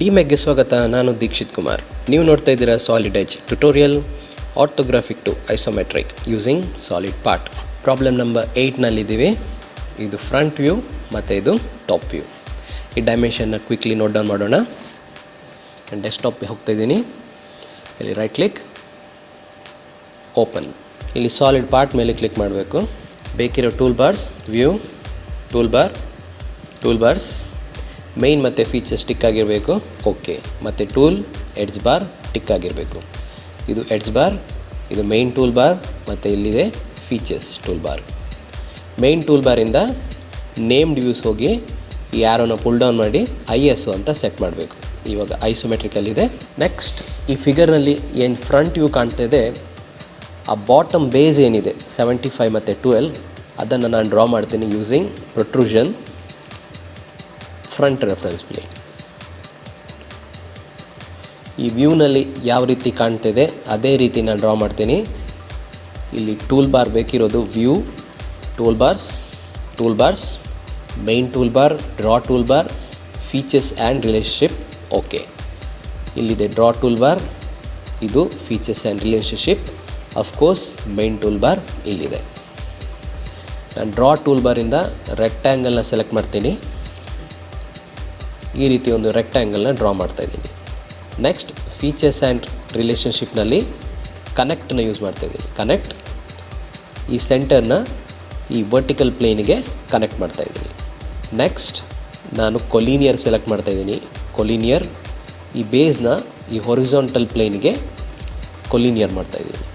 ಡಿಮ್ಯಾಗ್ಗೆ ಸ್ವಾಗತ. ನಾನು ದೀಕ್ಷಿತ್ ಕುಮಾರ್. ನೀವು ನೋಡ್ತಾ ಇದ್ದೀರಾ solid edge tutorial orthographic to isometric using solid part. Problem number 8ನಲ್ಲಿದ್ದೀವಿ. ಇದು ಫ್ರಂಟ್ ವ್ಯೂ ಮತ್ತು ಇದು ಟಾಪ್ ವ್ಯೂ. ಈ ಡೈಮೆನ್ಷನ್ನ ಕ್ವಿಕ್ಲಿ ನೋಟ್ ಡೌನ್ ಮಾಡೋಣ. ಡೆಸ್ಕ್ಟಾಪ್ಗೆ ಹೋಗ್ತಾ ಇದ್ದೀನಿ. ಇಲ್ಲಿ ರೈಟ್ ಕ್ಲಿಕ್, ಓಪನ್. ಇಲ್ಲಿ ಸಾಲಿಡ್ ಪಾರ್ಟ್ ಮೇಲೆ ಕ್ಲಿಕ್ ಮಾಡಬೇಕು. ಬೇಕಿರೋ tool bars, view, tool bars, main ಮತ್ತು ಫೀಚರ್ಸ್ ಟಿಕ್ ಆಗಿರಬೇಕು. ಓಕೆ. ಮತ್ತು ಟೂಲ್, ಎಡ್ಜ್ ಬಾರ್ ಟಿಕ್ ಆಗಿರಬೇಕು. ಇದು ಎಡ್ಜ್ ಬಾರ್, ಇದು ಮೈನ್ ಟೂಲ್ ಬಾರ್, ಮತ್ತು ಇಲ್ಲಿದೆ features tool bar. Main tool ಬಾರಿಂದ ನೇಮ್ಡ್ ವ್ಯೂಸ್ ಹೋಗಿ ಈ ಆ್ಯರೋನ ಪುಲ್ ಡೌನ್ ಮಾಡಿ ISO ಅಂತ ಸೆಟ್ ಮಾಡಬೇಕು. ಇವಾಗ ಐಸೋಮೆಟ್ರಿಕಲ್ಲಿದೆ. ನೆಕ್ಸ್ಟ್ ಈ ಫಿಗರ್ನಲ್ಲಿ ಏನು ಫ್ರಂಟ್ ವ್ಯೂ ಕಾಣ್ತಾ ಇದೆ, ಆ ಬಾಟಮ್ ಬೇಸ್ ಏನಿದೆ 75 ಮತ್ತು 12, ಅದನ್ನು ನಾನು ಡ್ರಾ ಮಾಡ್ತೀನಿ using protrusion front reference plane. ಈ ವ್ಯೂನಲ್ಲಿ ಯಾವ ರೀತಿ ಕಾಣ್ತಿದೆ ಅದೇ ರೀತಿ ನಾನು ಡ್ರಾ ಮಾಡ್ತೀನಿ. ಇಲ್ಲಿ ಟೂಲ್ ಬಾರ್ ಬೇಕಿರೋದು view, tool bars, main tool bar, draw tool bar, features and relationship. Okay. ಇಲ್ಲಿದೆ ಡ್ರಾ ಟೂಲ್ ಬಾರ್, ಇದು features and relationship. Of course main tool bar ಇಲ್ಲಿದೆ. ನಾನು ಡ್ರಾ ಟೂಲ್ ಬಾರಿಂದ ರೆಕ್ಟ್ಯಾಂಗಲ್ನ ಸೆಲೆಕ್ಟ್ ಮಾಡ್ತೀನಿ. ಈ ರೀತಿ ಒಂದು ರೆಕ್ಟ್ಯಾಂಗಲ್ನ ಡ್ರಾ ಮಾಡ್ತಾಯಿದ್ದೀನಿ. ನೆಕ್ಸ್ಟ್ ಫೀಚರ್ಸ್ ಆ್ಯಂಡ್ ರಿಲೇಷನ್ಶಿಪ್ನಲ್ಲಿ ಕನೆಕ್ಟನ್ನ ಯೂಸ್ ಮಾಡ್ತಾಯಿದ್ದೀನಿ. ಕನೆಕ್ಟ್, ಈ ಸೆಂಟರ್ನ ಈ ವರ್ಟಿಕಲ್ ಪ್ಲೇನಿಗೆ ಕನೆಕ್ಟ್ ಮಾಡ್ತಾಯಿದ್ದೀನಿ. ನೆಕ್ಸ್ಟ್ ನಾನು ಕೊಲೀನಿಯರ್ ಸೆಲೆಕ್ಟ್ ಮಾಡ್ತಾಯಿದ್ದೀನಿ. ಕೊಲೀನಿಯರ್, ಈ ಬೇಸ್ನ ಈ ಹೊರಿಜಾಂಟಲ್ ಪ್ಲೇನಿಗೆ ಕೊಲೀನಿಯರ್ ಮಾಡ್ತಾಯಿದ್ದೀನಿ.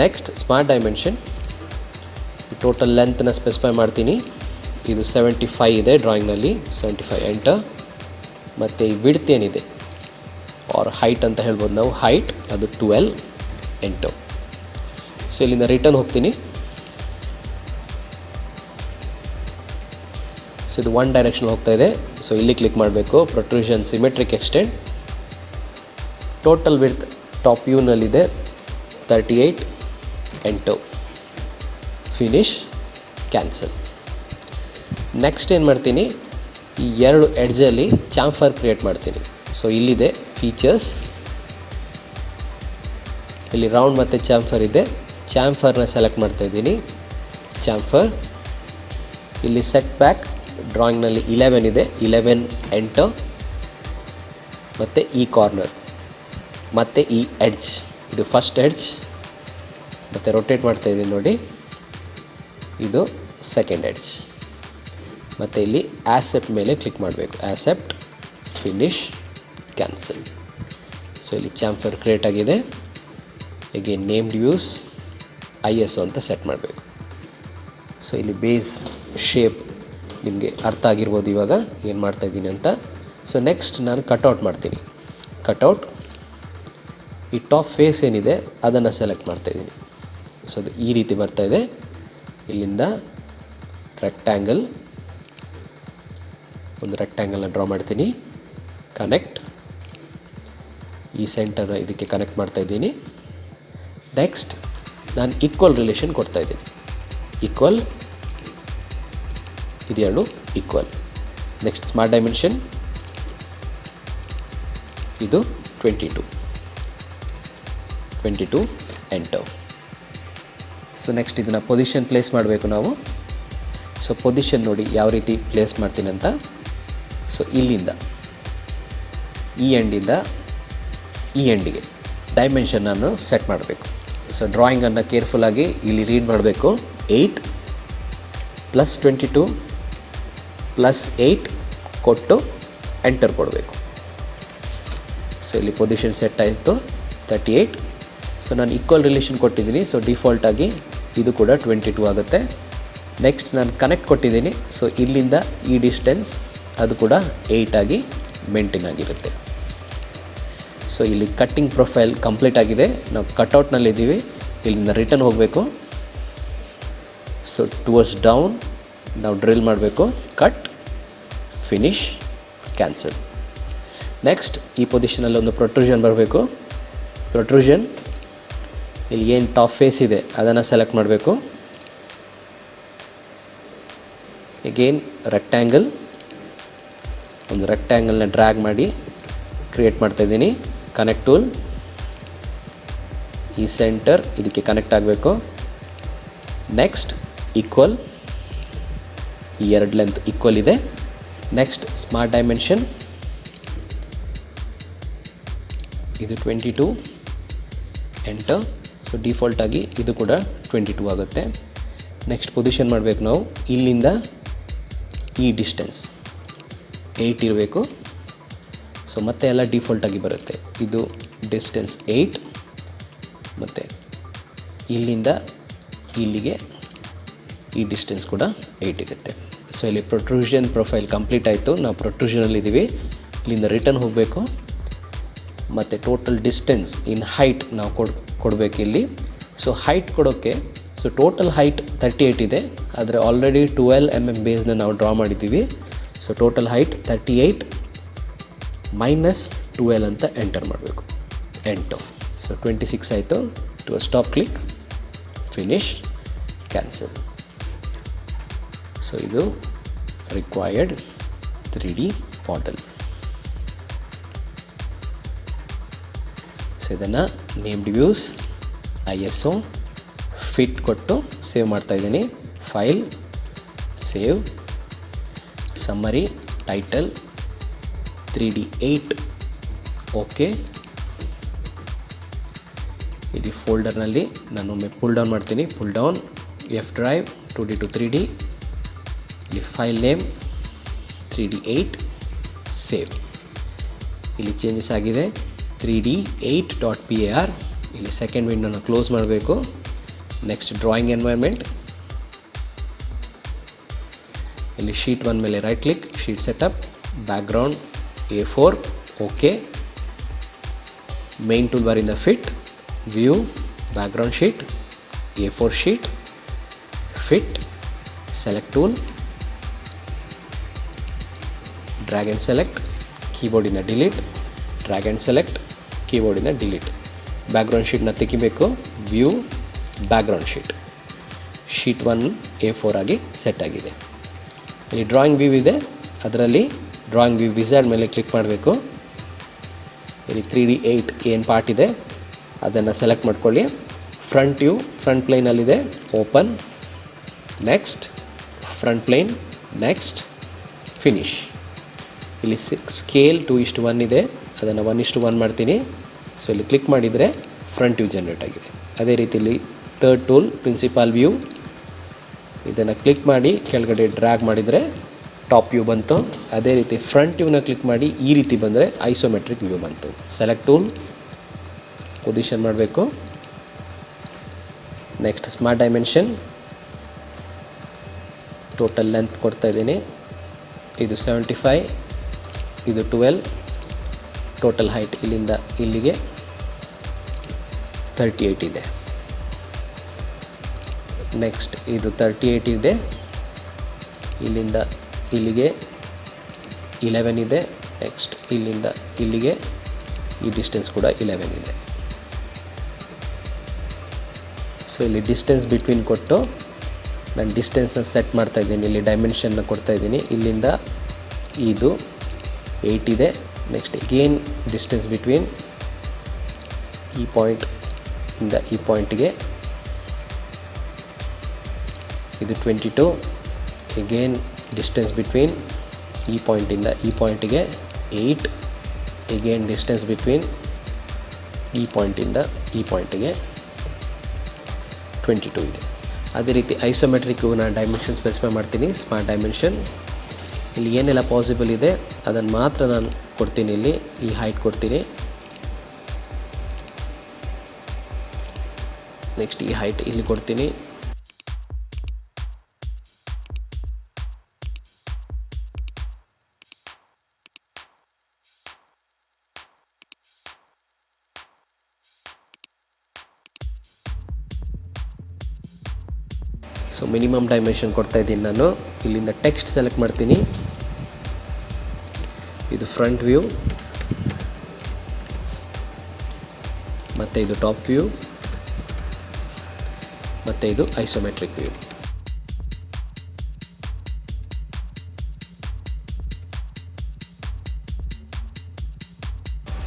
ನೆಕ್ಸ್ಟ್ ಸ್ಮಾರ್ಟ್ ಡೈಮೆನ್ಷನ್, ಈ ಟೋಟಲ್ ಲೆಂತ್ನ ಸ್ಪೆಸಿಫೈ ಮಾಡ್ತೀನಿ. ಇದು 75 ಇದೆ ಡ್ರಾಯಿಂಗ್ನಲ್ಲಿ. 75 ಎಂಟರ್. ಮತ್ತು ಈ ವಿಡ್ತ್ ಏನಿದೆ ಆರ್ ಹೈಟ್ ಅಂತ ಹೇಳ್ಬೋದು ನಾವು, ಹೈಟ್ ಅದು 12 ಎಂಟರ್. ಸೊ ಇಲ್ಲಿಂದ ರಿಟರ್ನ್ ಹೋಗ್ತೀನಿ. ಸೊ ಇದು ಒನ್ ಡೈರೆಕ್ಷನ್ ಹೋಗ್ತಾ ಇದೆ. ಸೊ ಇಲ್ಲಿ ಕ್ಲಿಕ್ ಮಾಡಬೇಕು. Protrusion symmetric extend. Total width top ವ್ಯೂನಲ್ಲಿದೆ 38 ಎಂಟರ್. Finish, cancel. ನೆಕ್ಸ್ಟ್ ಏನು ಮಾಡ್ತೀನಿ, ಈ ಎರಡು ಎಡ್ಜಲ್ಲಿ ಚಾಂಫರ್ ಕ್ರಿಯೇಟ್ ಮಾಡ್ತೀನಿ. ಸೊ ಇಲ್ಲಿದೆ ಫೀಚರ್ಸ್, ಇಲ್ಲಿ ರೌಂಡ್ ಮತ್ತು ಚಾಂಫರ್ ಇದೆ. ಚಾಂಫರ್ನ ಸೆಲೆಕ್ಟ್ ಮಾಡ್ತಾಯಿದ್ದೀನಿ. ಚಾಂಫರ್, ಇಲ್ಲಿ ಸೆಟ್ ಬ್ಯಾಕ್ ಡ್ರಾಯಿಂಗ್ನಲ್ಲಿ 11 ಇದೆ. 11 ಎಂಟರ್. ಮತ್ತು ಈ ಕಾರ್ನರ್ ಮತ್ತು ಈ ಎಡ್ಜ್, ಇದು ಫಸ್ಟ್ ಎಡ್ಜ್. ಮತ್ತು ರೊಟೇಟ್ ಮಾಡ್ತಾಯಿದ್ದೀನಿ ನೋಡಿ, ಇದು ಸೆಕೆಂಡ್ ಎಡ್ಜ್. ಮತ್ತು ಇಲ್ಲಿ ಆಸೆಪ್ಟ್ ಮೇಲೆ ಕ್ಲಿಕ್ ಮಾಡಬೇಕು. ಆಸೆಪ್ಟ್, ಫಿನಿಶ್, ಕ್ಯಾನ್ಸಲ್. ಸೊ ಇಲ್ಲಿ ಚಾಂಫರ್ ಕ್ರಿಯೇಟ್ ಆಗಿದೆ. ಹೀಗೆ ನೇಮ್ಡ್ ವ್ಯೂಸ್ ISO ಅಂತ ಸೆಟ್ ಮಾಡಬೇಕು. ಸೊ ಇಲ್ಲಿ ಬೇಸ್ ಶೇಪ್ ನಿಮಗೆ ಅರ್ಥ ಆಗಿರ್ಬೋದು ಇವಾಗ ಏನು ಮಾಡ್ತಾಯಿದ್ದೀನಿ ಅಂತ. ಸೊ ನೆಕ್ಸ್ಟ್ ನಾನು ಕಟ್ಔಟ್ ಮಾಡ್ತೀನಿ. ಕಟ್ಔಟ್, ಈ ಟಾಪ್ ಫೇಸ್ ಏನಿದೆ ಅದನ್ನು ಸೆಲೆಕ್ಟ್ ಮಾಡ್ತಾಯಿದ್ದೀನಿ. ಸೊ ಅದು ಈ ರೀತಿ ಬರ್ತಾಯಿದೆ. ಇಲ್ಲಿಂದ ರೆಕ್ಟ್ಯಾಂಗಲ್, ಒಂದು ರೆಕ್ಟ್ಯಾಂಗಲ್ನ ಡ್ರಾ ಮಾಡ್ತೀನಿ. ಕನೆಕ್ಟ್, ಈ ಸೆಂಟರ್ನ ಇದಕ್ಕೆ ಕನೆಕ್ಟ್ ಮಾಡ್ತಾಯಿದ್ದೀನಿ. ನೆಕ್ಸ್ಟ್ ನಾನು ಈಕ್ವಲ್ ರಿಲೇಷನ್ ಕೊಡ್ತಾಯಿದ್ದೀನಿ. ಈಕ್ವಲ್, ಇದೆರಡು ಈಕ್ವಲ್. ನೆಕ್ಸ್ಟ್ ಸ್ಮಾರ್ಟ್ ಡೈಮೆನ್ಷನ್, ಇದು 22 ಎಂಟರ್. ಸೊ ನೆಕ್ಸ್ಟ್ ಇದನ್ನು ಪೊಸಿಷನ್ ಪ್ಲೇಸ್ ಮಾಡಬೇಕು ನಾವು. ಸೊ ಪೊಸಿಷನ್ ನೋಡಿ ಯಾವ ರೀತಿ ಪ್ಲೇಸ್ ಮಾಡ್ತೀನಿ ಅಂತ. ಸೊ ಇಲ್ಲಿಂದ ಈ ಎಂಡಿಂದ ಈ ಎಂಡಿಗೆ ಡೈಮೆನ್ಷನನ್ನು ಸೆಟ್ ಮಾಡಬೇಕು. ಸೊ ಡ್ರಾಯಿಂಗನ್ನು ಕೇರ್ಫುಲ್ಲಾಗಿ ಇಲ್ಲಿ ರೀಡ್ ಮಾಡಬೇಕು. 8 + 22 + 8 ಕೊಟ್ಟು ಎಂಟರ್ ಕೊಡಬೇಕು. ಸೊ ಇಲ್ಲಿ ಪೊಸಿಷನ್ ಸೆಟ್ ಆಯಿತು 38. ಸೊ ನಾನು ಈಕ್ವಲ್ ರಿಲೇಷನ್ ಕೊಟ್ಟಿದ್ದೀನಿ. ಸೊ ಡಿಫಾಲ್ಟಾಗಿ ಇದು ಕೂಡ 22 ಆಗುತ್ತೆ. ನೆಕ್ಸ್ಟ್ ನಾನು ಕನೆಕ್ಟ್ ಕೊಟ್ಟಿದ್ದೀನಿ. ಸೊ ಇಲ್ಲಿಂದ ಈ ಡಿಸ್ಟೆನ್ಸ್ ಅದು ಕೂಡ 8 ಆಗಿ ಮೇಂಟೈನ್ ಆಗಿರುತ್ತೆ. ಸೊ ಇಲ್ಲಿ ಕಟ್ಟಿಂಗ್ ಪ್ರೊಫೈಲ್ ಕಂಪ್ಲೀಟ್ ಆಗಿದೆ. ನಾವು ಕಟ್ಔಟ್ನಲ್ಲಿದ್ದೀವಿ. ಇಲ್ಲಿಂದ ರಿಟರ್ನ್ ಹೋಗಬೇಕು. ಸೊ ಟುವರ್ಡ್ಸ್ ಡೌನ್ ನಾವು ಡ್ರಿಲ್ ಮಾಡಬೇಕು. Cut, finish, cancel. ನೆಕ್ಸ್ಟ್ ಈ ಪೊಸಿಷನಲ್ಲಿ ಒಂದು ಪ್ರೊಟ್ರೂಷನ್ ಬರಬೇಕು. ಪ್ರೊಟ್ರೂಷನ್, ಇಲ್ಲಿ ಏನು ಟಾಪ್ ಫೇಸ್ ಇದೆ ಅದನ್ನು ಸೆಲೆಕ್ಟ್ ಮಾಡಬೇಕು. ಎಗೇನ್ ರೆಕ್ಟ್ಯಾಂಗಲ್, ಒಂದು ರೆಕ್ಟ್ಯಾಂಗಲ್ನ ಡ್ರ್ಯಾಗ್ ಮಾಡಿ ಕ್ರಿಯೇಟ್ ಮಾಡ್ತಾಯಿದ್ದೀನಿ. ಕನೆಕ್ಟ್ ಟೂಲ್, ಈ ಸೆಂಟರ್ ಇದಕ್ಕೆ ಕನೆಕ್ಟ್ ಆಗಬೇಕು. ನೆಕ್ಸ್ಟ್ ಈಕ್ವಲ್, ಈ ಎರಡು ಲೆಂತ್ ಈಕ್ವಲ್ ಇದೆ. ನೆಕ್ಸ್ಟ್ ಸ್ಮಾರ್ಟ್ ಡೈಮೆನ್ಷನ್, ಇದು 22, ಎಂಟರ್. ಸೊ ಡಿಫಾಲ್ಟಾಗಿ ಇದು ಕೂಡ 22 ಆಗುತ್ತೆ. ನೆಕ್ಸ್ಟ್ ಪೊಸಿಷನ್ ಮಾಡಬೇಕು ನಾವು. ಇಲ್ಲಿಂದ ಈ ಡಿಸ್ಟೆನ್ಸ್ 8 ಇರಬೇಕು. ಸೊ ಮತ್ತೆ ಎಲ್ಲ ಡಿಫಾಲ್ಟಾಗಿ ಬರುತ್ತೆ. ಇದು ಡಿಸ್ಟೆನ್ಸ್ 8 ಮತ್ತು ಇಲ್ಲಿಂದ ಇಲ್ಲಿಗೆ ಈ ಡಿಸ್ಟೆನ್ಸ್ ಕೂಡ 8 ಇರುತ್ತೆ. ಸೊ ಇಲ್ಲಿ ಪ್ರೊಟ್ರೂಷನ್ ಪ್ರೊಫೈಲ್ ಕಂಪ್ಲೀಟ್ ಆಯಿತು. ನಾವು ಪ್ರೊಟ್ರೂಷನಲ್ಲಿದ್ದೀವಿ. ಇಲ್ಲಿಂದ ರಿಟರ್ನ್ ಹೋಗಬೇಕು ಮತ್ತು ಟೋಟಲ್ ಡಿಸ್ಟೆನ್ಸ್ ಇನ್ ಹೈಟ್ ನಾವು ಕೊಡಬೇಕು ಇಲ್ಲಿ. ಸೊ ಹೈಟ್ ಕೊಡೋಕ್ಕೆ, ಸೊ ಟೋಟಲ್ ಹೈಟ್ 38 ಇದೆ, ಆದರೆ ಆಲ್ರೆಡಿ 12 mm ಬೇಸ್ನ ನಾವು ಡ್ರಾ ಮಾಡಿದ್ದೀವಿ. ಸೊ ಟೋಟಲ್ ಹೈಟ್ 38 ಮೈನಸ್ 12 ಅಂತ ಎಂಟರ್ ಮಾಡಬೇಕು. ಎಂಟು. ಸೊ 26 ಆಯಿತು. To stop click, finish, cancel. So ಇದು ರಿಕ್ವೈರ್ಡ್ 3D ಮಾಡೆಲ್. ಸೊ ಇದನ್ನು ನೇಮ್ಡ್ ವ್ಯೂಸ್, ISO, ಫಿಟ್ ಕೊಟ್ಟು ಸೇವ್ ಮಾಡ್ತಾಯಿದ್ದೀನಿ. File, save, summary, title 3D8, okay. ಇಲ್ಲಿ ಫೋಲ್ಡರ್ನಲ್ಲಿ ನಾನು ಒಮ್ಮೆ ಪುಲ್ ಡೌನ್ ಮಾಡ್ತೀನಿ. Pull down, F drive 2D to 3D, ಇಲ್ಲಿ ಫೈಲ್ ನೇಮ್ 3D8, ಸೇವ್. ಇಲ್ಲಿ ಚೇಂಜಸ್ ಆಗಿದೆ. 3D8.par. ಇಲ್ಲಿ ಸೆಕೆಂಡ್ ವಿಂಡೋನ ಕ್ಲೋಸ್ ಮಾಡಬೇಕು. ನೆಕ್ಸ್ಟ್ ಡ್ರಾಯಿಂಗ್ ಎನ್ವೈರ್ಮೆಂಟ್, ಇಲ್ಲಿ ಶೀಟ್ 1 ಮೇಲೆ right click, sheet setup, background A4, okay. Main tool ಬಾರಿಂದ fit, view, background sheet, A4 sheet, fit, select tool, drag and select, ಕೀಬೋರ್ಡಿಂದ delete, drag and select, ಕೀಬೋರ್ಡಿಂದ delete. Background ಶೀಟ್ನ ತೆಗಿಬೇಕು. View, background sheet, sheet 1 A4 ಆಗಿ set ಆಗಿದೆ. ಇಲ್ಲಿ drawing view ಇದೆ, ಅದರಲ್ಲಿ ಡ್ರಾಯಿಂಗ್ ವ್ಯೂ ವಿಝಾರ್ಡ್ ಮೇಲೆ ಕ್ಲಿಕ್ ಮಾಡಬೇಕು. ಇಲ್ಲಿ 3D8 ಏನು ಪಾರ್ಟ್ ಇದೆ ಅದನ್ನು ಸೆಲೆಕ್ಟ್ ಮಾಡ್ಕೊಳ್ಳಿ. ಫ್ರಂಟ್ ವ್ಯೂ, ಫ್ರಂಟ್ ಪ್ಲೇನಲ್ಲಿದೆ, open, next, front plane, next, finish. ಇಲ್ಲಿ ಸ್ಕೇಲ್ 2:1 ಇದೆ, ಅದನ್ನು 1:1 ಮಾಡ್ತೀನಿ. ಸೊ ಇಲ್ಲಿ ಕ್ಲಿಕ್ ಮಾಡಿದರೆ ಫ್ರಂಟ್ ವ್ಯೂ ಜನ್ರೇಟ್ ಆಗಿದೆ. ಅದೇ ರೀತಿಯಲ್ಲಿ ಥರ್ಡ್ ಟೂಲ್, ಪ್ರಿನ್ಸಿಪಾಲ್ ವ್ಯೂ, ಇದನ್ನು ಕ್ಲಿಕ್ ಮಾಡಿ ಕೆಳಗಡೆ ಡ್ರ್ಯಾಗ್ ಮಾಡಿದರೆ ಟಾಪ್ ವ್ಯೂ ಬಂತು. ಅದೇ ರೀತಿ ಫ್ರಂಟ್ ವ್ಯೂನ ಕ್ಲಿಕ್ ಮಾಡಿ ಈ ರೀತಿ ಬಂದರೆ ಐಸೋಮೆಟ್ರಿಕ್ ವ್ಯೂ ಬಂತು. ಸೆಲೆಕ್ಟ್ ಟೂಲ್, ಪೊಸಿಷನ್ ಮಾಡಬೇಕು. Next smart dimension, total length ಕೊಡ್ತಾ ಇದ್ದೀನಿ. ಇದು 75, ಇದು 12. ಟೋಟಲ್ ಹೈಟ್ ಇಲ್ಲಿಂದ ಇಲ್ಲಿಗೆ 38 ಇದೆ. ನೆಕ್ಸ್ಟ್ ಇದು 38 ಇದೆ, ಇಲ್ಲಿಂದ ಇಲ್ಲಿಗೆ 11 ಇದೆ. ನೆಕ್ಸ್ಟ್ ಇಲ್ಲಿಂದ ಇಲ್ಲಿಗೆ ಈ ಡಿಸ್ಟೆನ್ಸ್ ಕೂಡ 11 ಇದೆ. ಸೊ ಇಲ್ಲಿ ಡಿಸ್ಟೆನ್ಸ್ ಬಿಟ್ವೀನ್ ಕೊಟ್ಟು ನಾನು ಡಿಸ್ಟೆನ್ಸ್ನ ಸೆಟ್ ಮಾಡ್ತಾಯಿದ್ದೀನಿ. ಇಲ್ಲಿ ಡೈಮೆನ್ಷನ್ನ ಕೊಡ್ತಾಯಿದ್ದೀನಿ. ಇಲ್ಲಿಂದ ಇದು 8 ಇದೆ. ನೆಕ್ಸ್ಟ್ ಅಗೇನ್ ಡಿಸ್ಟೆನ್ಸ್ ಬಿಟ್ವೀನ್ ಈ ಪಾಯಿಂಟಿಂದ ಈ ಪಾಯಿಂಟಿಗೆ ಇದು 22. ಅಗೇನ್ ಡಿಸ್ಟೆನ್ಸ್ ಬಿಟ್ವೀನ್ ಈ ಪಾಯಿಂಟಿಂದ ಈ ಪಾಯಿಂಟಿಗೆ 8. ಅಗೇನ್ ಡಿಸ್ಟೆನ್ಸ್ ಬಿಟ್ವೀನ್ ಈ ಪಾಯಿಂಟಿಂದ ಈ ಪಾಯಿಂಟಿಗೆ 22 ಇದೆ. ಅದೇ ರೀತಿ ಐಸೋಮೆಟ್ರಿಕ್ಗೂ ನಾನು ಡೈಮೆನ್ಷನ್ ಸ್ಪೆಸಿಫೈ ಮಾಡ್ತೀನಿ. ಸ್ಮಾರ್ಟ್ ಡೈಮೆನ್ಷನ್, ಇಲ್ಲಿ ಏನೆಲ್ಲ ಪಾಸಿಬಲ್ ಇದೆ ಅದನ್ನು ಮಾತ್ರ ನಾನು ಕೊಡ್ತೀನಿ. ಇಲ್ಲಿ ಈ ಹೈಟ್ ಕೊಡ್ತೀನಿ. ನೆಕ್ಸ್ಟ್ ಈ ಹೈಟ್ ಇಲ್ಲಿ ಕೊಡ್ತೀನಿ. ಸೊ ಮಿನಿಮಮ್ ಡೈಮೆನ್ಷನ್ ಕೊಡ್ತಾ ಇದ್ದೀನಿ ನಾನು. ಇಲ್ಲಿಂದ ಟೆಕ್ಸ್ಟ್ ಸೆಲೆಕ್ಟ್ ಮಾಡ್ತೀನಿ. ಇದು ಫ್ರಂಟ್ ವ್ಯೂ, ಮತ್ತು ಇದು ಟಾಪ್ ವ್ಯೂ, ಮತ್ತು ಇದು ಐಸೋಮೆಟ್ರಿಕ್ ವ್ಯೂ.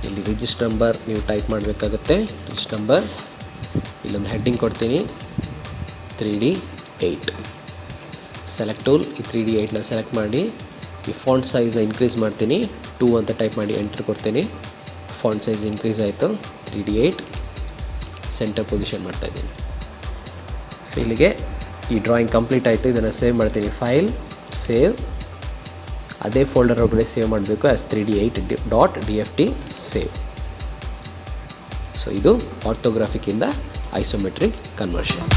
ಇಲ್ಲಿ ರಿಜಿಸ್ಟರ್ ನಂಬರ್ ನೀವು ಟೈಪ್ ಮಾಡಬೇಕಾಗುತ್ತೆ. ರಿಜಿಸ್ಟರ್ ನಂಬರ್, ಇಲ್ಲೊಂದು ಹೆಡ್ಡಿಂಗ್ ಕೊಡ್ತೀನಿ 3D8. ಸೆಲೆಕ್ಟ್ ಟೂಲ್, ಈ 3D8ನ ಸೆಲೆಕ್ಟ್ ಮಾಡಿ ಈ ಫಾಂಟ್ ಸೈಜ್ನ ಇನ್ಕ್ರೀಸ್ ಮಾಡ್ತೀನಿ. 2 ಅಂತ ಟೈಪ್ ಮಾಡಿ ಎಂಟರ್ ಕೊಡ್ತೀನಿ. ಫಾಂಟ್ ಸೈಜ್ ಇನ್ಕ್ರೀಸ್ ಆಯಿತು. 3D8 ಸೆಂಟರ್ ಪೊಸಿಷನ್ ಮಾಡ್ತಾಯಿದ್ದೀನಿ. ಸೊ ಇಲ್ಲಿಗೆ ಈ ಡ್ರಾಯಿಂಗ್ ಕಂಪ್ಲೀಟ್ ಆಯಿತು. ಇದನ್ನು ಸೇವ್ ಮಾಡ್ತೀನಿ. File, save. ಅದೇ ಫೋಲ್ಡರ್ ಒಳಗಡೆ ಸೇವ್ ಮಾಡಬೇಕು ಆ್ಯಸ್ 3D8.dft ಸೇವ್. ಸೊ ಇದು ಆರ್ಥೋಗ್ರಾಫಿಕ್ಕಿಂದ ಐಸೋಮೆಟ್ರಿಕ್ ಕನ್ವರ್ಷನ್.